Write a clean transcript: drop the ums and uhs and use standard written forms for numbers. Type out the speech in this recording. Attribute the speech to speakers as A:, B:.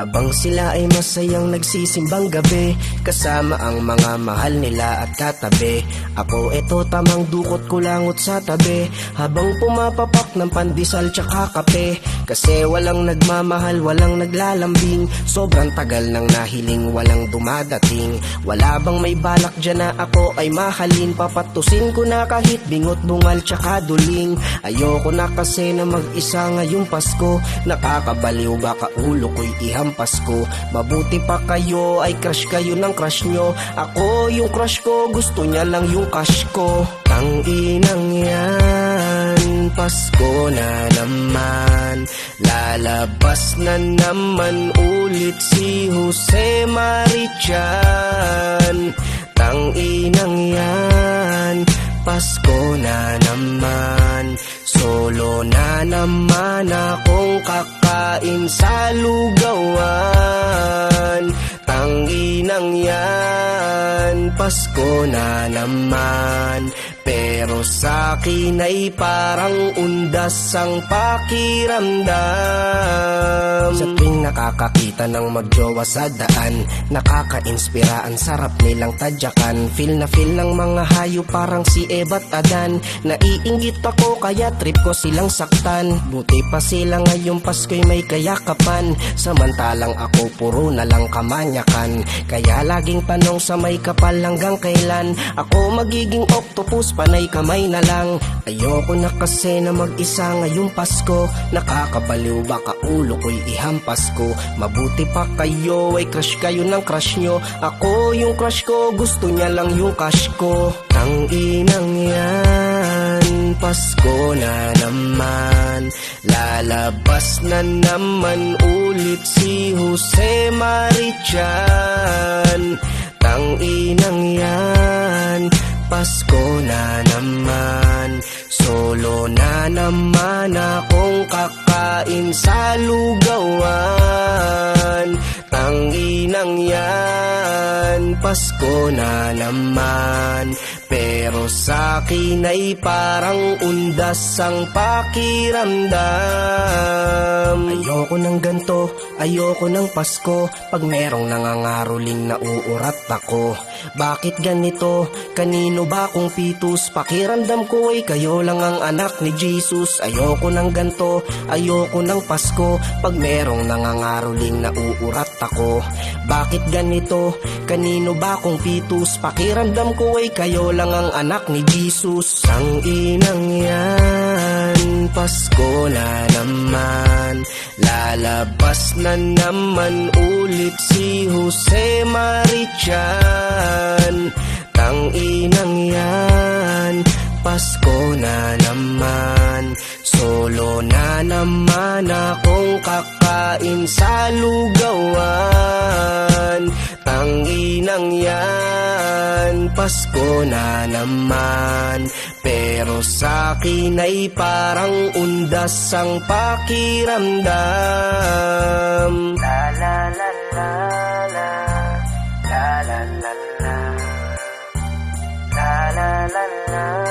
A: habang sila ay masayang nagsisimbang gabi, kasama ang mga mahal nila at katabi. Ako eto tamang dukot ko langot sa tabi, habang pumapapak ng pandesal tsaka kape. Kasi walang nagmamahal, walang naglalambing, sobrang tagal nang nahiling, walang dumadating. Wala bang may balak dyan na ako ay mahalin? Papatusin ko na kahit bingot, bungal tsaka duling. Ayoko na kasi na mag-isa ngayong Pasko, nakakabaliw baka ulo ko'y ihampas ko. Mabuti pa kayo ay crush kayo ng crush nyo, ako yung crush ko gusto niya lang yung cash ko. Tanginang yan, Pasko na naman, lalabas na naman ulit si Jose Marichan. Tanginang yan, Pasko na naman, solo na naman akong kakain sa lugawan. Tanginang yan, Pasko na naman, pero sa'kin ay parang undas ang pakiramdam. Sa tuwing nakakakita ng magjowa sa daan, nakaka-inspira, ang sarap nilang tadyakan. Feel na feel ng mga hayo parang si Eva at Adan. Naiinggit ako kaya trip ko silang saktan. Buti pa sila ngayong Pasko'y may kayakapan, samantalang ako puro na lang kamanyakan. Kaya laging tanong sa may kapal hanggang kailan ako magiging octopus, panay kamay na lang. Ayoko na kasi na mag-isa ngayong Pasko, nakakabaliw baka ulo ko'y ihampas ko. Mabuti pa kayo ay crush kayo ng crush nyo, ako yung crush ko gusto niya lang yung cash ko. Tanginang yan, Pasko na naman, lalabas na naman ulit si Jose Marichan. Tanginang yan, Pasko na naman, solo na naman akong kakain sa lugawan. Tanginang yan, Pasko na naman, pero sa'kin ay parang undas ang pakiramdam. Ayoko ng ganto, ayoko ng Pasko, pag merong nangangaroling na uurat ako. Bakit ganito? Kanino ba kong pitus? Pakiramdam ko ay kayo lang ang anak ni Jesus. Ayoko ng ganto, ayoko ng Pasko, pag merong nangangaroling na uurat ako. Bakit ganito? Kanino ba kong pitus? Pakiramdam ko ay kayo lang ang anak ni Jesus. Ang inang yan, Pasko na naman, lalabas na naman ulit si Jose Marichan. Tanginang yan, Pasko na naman, solo na naman akong kakain sa lugawan. Tanginang yan, Pasko na naman, pero sa'kin ay parang undas ang pakiramdam. La la la la la, la la la la, la la la la.